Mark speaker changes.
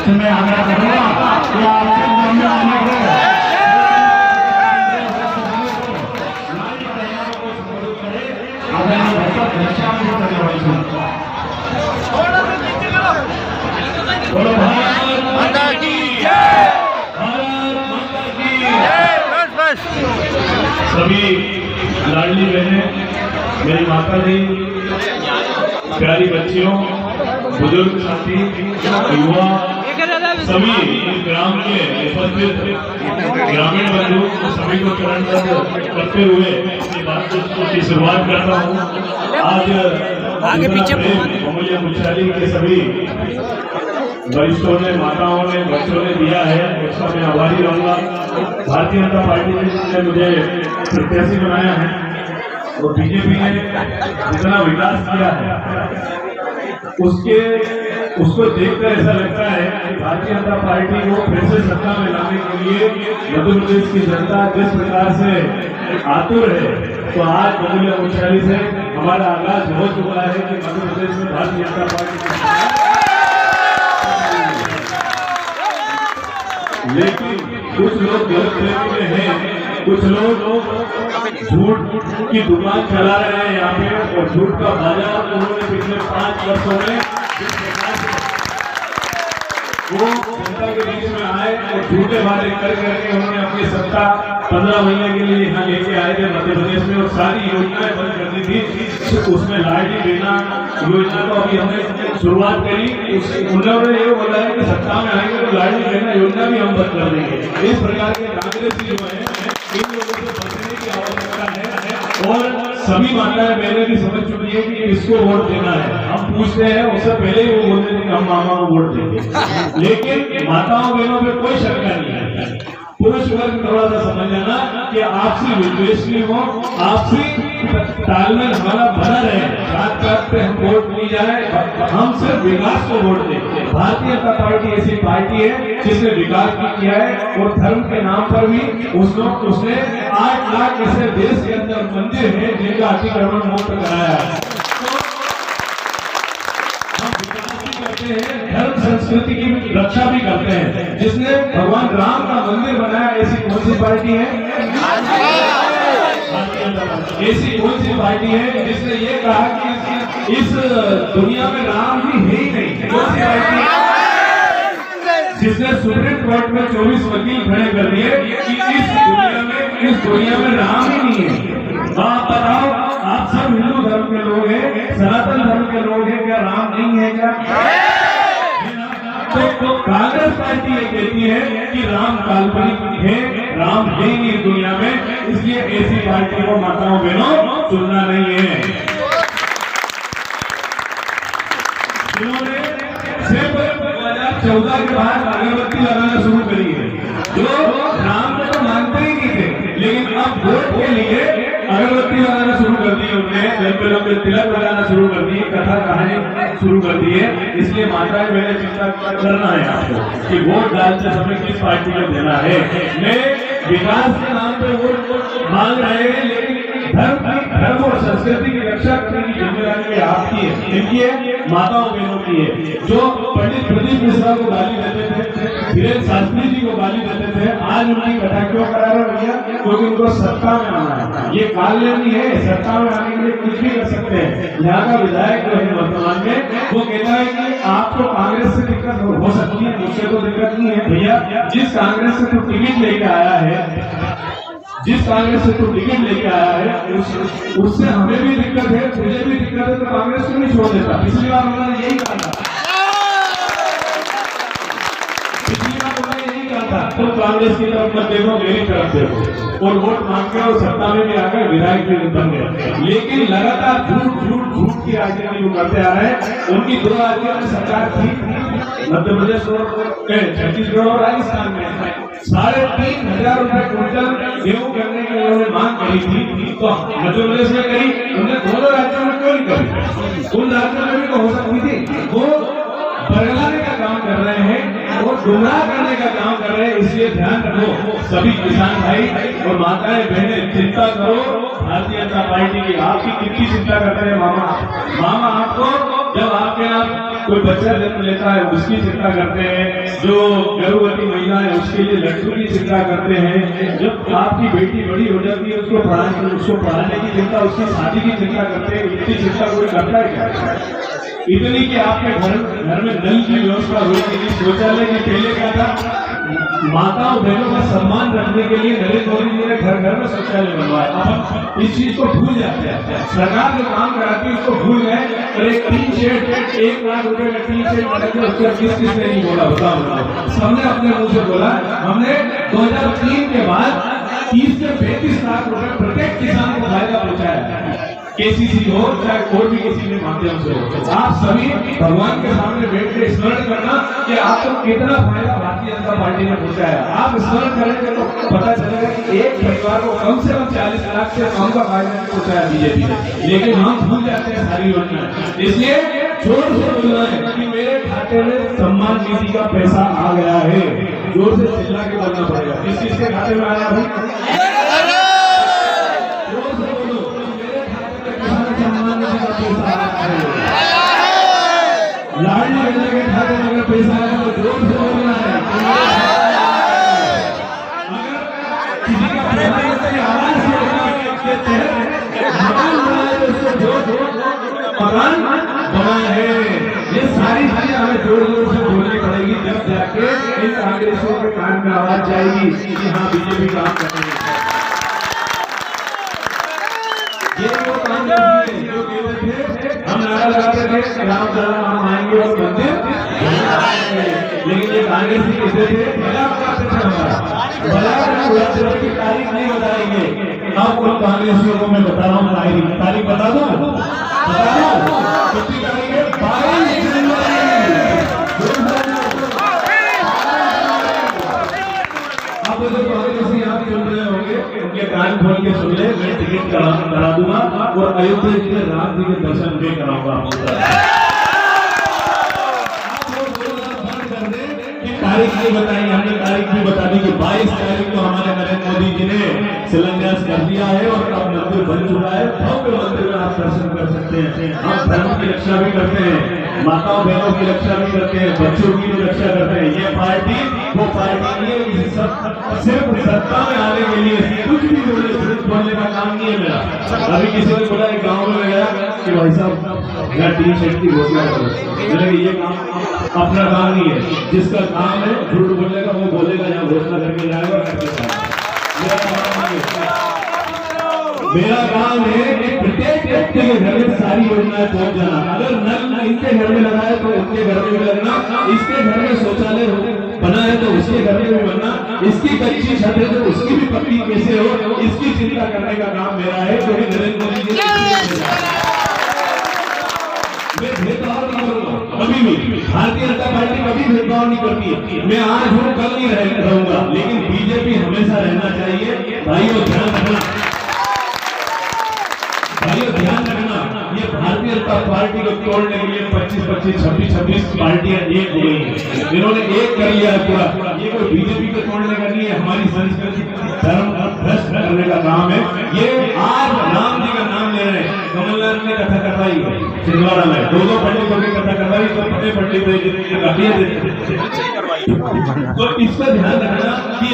Speaker 1: मैं आग्रह करूंगा कि आपसे सामने आने को
Speaker 2: सभी लाडली बहनें, मेरी माता जी, प्यारी बच्चियों, बुजुर्ग साथी, युवा, सभी इस ग्राम के उपस्थित ग्रामीण बंधु सभी को चरणबद्ध करते हुए अपनी बात की शुरुआत करता हूँ। आज
Speaker 3: आगे पीछे
Speaker 2: अमूल्य मुख्यालय के सभी वरिष्ठों ने, माताओं ने, बच्चों ने दिया है, उसका मैं आभारी रहूंगा। भारतीय जनता पार्टी ने मुझे प्रत्याशी बनाया है और बीजेपी ने जितना विकास किया है उसको देखकर ऐसा लगता है कि भारतीय जनता पार्टी को फिर से सत्ता में लाने के लिए मध्य प्रदेश की जनता जिस प्रकार से आतुर है, तो आज अमूल्य मुख्यालय से हमारा आगाज हो चुका है कि मध्य प्रदेश में भारतीय जनता पार्टी। लेकिन कुछ लोग गलतफहमी में हैं, कुछ लोग झूठ की दुकान चला रहे हैं यहाँ पे, और झूठ का बाजार उन्होंने पिछले 5 वर्षों में जिस प्रकार से वो जनता के बीच में आए और झूठे वादे करके उन्होंने अपनी सत्ता 15 महीने के लिए यहाँ लेके आए थे मध्य प्रदेश में, और सारी योजनाएं बंद कर दी थी। उसमें लाडली बहना योजना को अभी हमने शुरुआत करी, उन्होंने ये बोला है कि सत्ता में आएंगे तो लाडली बहना योजना भी हम बंद कर देंगे। इस प्रकार के कांग्रेसी जो है इन लोगों से बचने की आवश्यकता है, और सभी माताएं बहनें भी समझ चुकी है कि किसको वोट देना है। हम पूछते हैं, उससे पहले ही वो बोलते हैं कि हम मामा को वोट देंगे, लेकिन माताओं बहनों पे कोई शंका नहीं है। पुरुष वर्ग थोड़ा सा समझ जाना कि आपसी विद्वेष नहीं हो, आपसी तालमेल हमारा बना रहे, बात बात पे हम वोट नहीं जाए, हम सिर्फ विकास को वोट दें। भारतीय जनता पार्टी ऐसी पार्टी है जिसने विकास भी किया है, और धर्म के नाम पर भी उसने 8 लाख ऐसे देश के अंदर मंदिर है जिनका अतिक्रमण मुक्त कराया है। धर्म संस्कृति की रक्षा भी करते हैं। जिसने भगवान राम का मंदिर बनाया, ऐसी कौन सी पार्टी है? ऐसी कौन सी पार्टी है जिसने ये कहा कि इस दुनिया में राम ही है ही नहीं? कौन सी पार्टी है जिसने सुप्रीम कोर्ट में 24 वकील खड़े कर दिए कि इस दुनिया में राम ही नहीं है? आप बताओ, आप सब हिंदू धर्म के लोग हैं, सनातन धर्म के लोग हैं, क्या राम नहीं है क्या? तो कांग्रेस पार्टी ये कहती है कि राम काल्पनिक है, राम है ही नहीं दुनिया में, इसलिए ऐसी पार्टी को माताओं बहनों चुनना नहीं है। इन्होंने सिर्फ 2014 के बाद अगरबत्ती लगाना शुरू करी है, जो राम को तो मानते ही नहीं थे, लेकिन अब वोट के लिए अगरबत्ती लगाना शुरू कर दी उन्होंने, लंबे तिलक लगाना शुरू कर दिए, कथा कहानी शुरू कर दी है। इसलिए माताएं बहनें चिंता करना है आपको कि वोट डालते समय किस पार्टी को देना है। मैं विकास के नाम पे वोट मांग रहे हैं, लेकिन धर्म और संस्कृति की रक्षा करने की जिम्मेदारी आपकी है, इनकी है, माताओं बहनों की है। जो पंडित प्रदीप मिश्रा को गाली देते थे, धीरेन्द्र शास्त्री जी को गाली देते थे, आज उनकी कथा क्यों करा रहे भैया? क्योंकि उनको सत्ता में आना है। ये काल्य नहीं है, सत्ता में आने के लिए कुछ भी कर सकते हैं। यहाँ का विधायक जो है वर्तमान में, वो कहता है कि आपको कांग्रेस से दिक्कत हो सकती है, मुझसे तो दिक्कत नहीं है भैया। जिस कांग्रेस से तो टिकट लेके आया है, जिस कांग्रेस से तो टिकट लेके आया है, उससे हमें भी दिक्कत है, मुझे भी दिक्कत है, तो कांग्रेस को नहीं छोड़ देता। पिछली बार उन्होंने यही कहा था, तो कांग्रेस की तरफ मत देखो, मेरी तरफ देखो, और वोट मांग के और सत्ता में भी आकर विधायक भी बन गए। लेकिन लगातार झूठ की राजनीति वो करते आ रहे हैं। उनकी 2 राज्यों में सरकार थी, मध्य प्रदेश और छत्तीसगढ़ और राजस्थान में 3,500 रुपए क्विंटल गेहूं करने की उन्होंने मांग करी थी, तो मध्य प्रदेश में करी, उन्होंने दोनों राज्यों में क्यों नहीं करी? उन राज्यों में भी तो हो सकती थी। वो बरगलाने का काम कर रहे हैं और गुमराह करने का काम कर रहे हैं। इसलिए ध्यान रखो सभी किसान भाई और माताएं बहनें, चिंता करो भारतीय जनता पार्टी की। आपकी कितनी चिंता करते हैं मामा? मामा आपको जब आपके यहाँ कोई बच्चा जन्म लेता है उसकी चिंता करते हैं, जो गर्भवती महिला है उसके लिए लड्डू की चिंता करते हैं, जब आपकी बेटी बड़ी हो जाती है उसको पढ़ाने की चिंता, उसकी शादी की चिंता करते हैं, इतनी चिंता कोई करता है क्या? इतनी कि आपके घर में नल की व्यवस्था हुई थी, शौचालय की पहले क्या था, माताओं बहनों का सम्मान रखने के लिए नरेंद्र मोदी जी ने घर घर में शौचालय बनवाया। अब इस चीज को भूल जाते हैं, सरकार जो काम कराती है उसको भूल गए। और एक टीन शेड 1 लाख रुपए का टीन शेड बनाकर उसका किसने नहीं बोला, बताओ। सबने अपने मुंह से बोला। हमने 2003 के बाद 30 से 35 लाख रुपए प्रत्येक किसान को फायदा पहुंचाया, केसीसी हो चाहे और भी किसी के माध्यम से हो। आप सभी भगवान के सामने बैठ के स्मरण करना कि आपको कितना फायदा भारतीय जनता पार्टी ने पहुंचाया। आप स्मरण करेंगे तो पता चलेगा कि एक परिवार को कम से कम 40 लाख से कम का फायदा पहुंचाया बीजेपी ने, लेकिन हम भूल जाते हैं सारी योजना। इसलिए जोर से बोलना है कि मेरे खाते में सम्मान निधि का पैसा आ गया है, जोर से चिल्ला के बोलना पड़ेगा। किस चीज के खाते में आया भाई? लाडली योजना के खाते में अगर पैसा आया तो जोर से बोलना है। अगर किसी का प्रधानमंत्री आवास योजना के तहत मकान बना है तो उसको जोर मकान बना है। ये सारी चीजें हमें जोर जोर से बोलनी पड़ेगी, जब जाके इन कांग्रेसियों के कान में आवाज जाएगी कि हाँ बीजेपी काम कर रही है। ये वो कांग्रेसी है जो कहते थे, हम नारा लगाते थे राम राम हम आएंगे और मंदिर बनाएंगे, लेकिन ये कांग्रेसी कहते थे भला की तारीख नहीं बताएंगे। अब उन कांग्रेसियों को मैं बता रहा हूँ तारीख बता दो, कितनी तारीख है? 22 जनवरी। आप जो कांग्रेसी आप सुन रहे होंगे उनके कान खोल के सुन ले, मैं टिकट करा दूंगा और अयोध्या जी में राम जी के दर्शन भी कराऊंगा आपको। तारीख नहीं बताई, हमने तारीख भी बता दी कि 22 तारीख को हमारे नरेंद्र मोदी जी ने शिलान्यास कर दिया है और अब मंदिर बन चुका है। भव्य मंदिर में आप दर्शन कर सकते हैं। हम धर्म की रक्षा भी करते हैं, माताओं बहनों की रक्षा भी करते हैं, बच्चों की भी रक्षा करते हैं। ये पार्टी वो पार्टी नहीं है, सिर्फ सत्ता में आने के लिए कुछ भी बोलने का काम नहीं है मेरा। अभी किसी ने बोला एक गाँव में गया कि भाई साहब यहाँ टीन शेड की घोषणा करो, ये काम अपना काम नहीं है। जिसका काम है झूठ बोलने का वो बोलेगा, यहाँ घोषणा करके जाएगा और करके जाएगा। मेरा काम है कि प्रत्येक व्यक्ति के घर में सारी योजनाएं पहुंच जाना। अगर नल इनके घर में लगा है तो उनके घर में भी लगना, इसके घर में शौचालय बना है तो उसके घर में भी बनना, इसकी कच्ची छत है तो उसकी भी पक्की कैसे हो, इसकी चिंता करने का काम मेरा है, क्योंकि नरेंद्र मोदी जी मैं भेदभाव नहीं करूंगा कभी भी। भारतीय जनता पार्टी कभी भेदभाव नहीं करती है। मैं आज हूँ कल नहीं रहूंगा, लेकिन बीजेपी हमेशा रहना चाहिए। भाइयों ध्यान रखना, ये भारतीय जनता पार्टी को तोड़ने के लिए 25-26 पार्टियां एक हो गई हैं। इन्होंने एक कर लिया पूरा। ये कोई बीजेपी को तोड़ने का नहीं है, हमारी संस्कृति धर्म भ्रष्ट करने का काम है। ये आज राम जी का नाम ले रहे हैं। कमलनाथ ने कथा करवाई छिंदवाड़ा में, 2 पंडितों की कथा करवाई, तो बड़े पंडित तो इस पर ध्यान रखना कि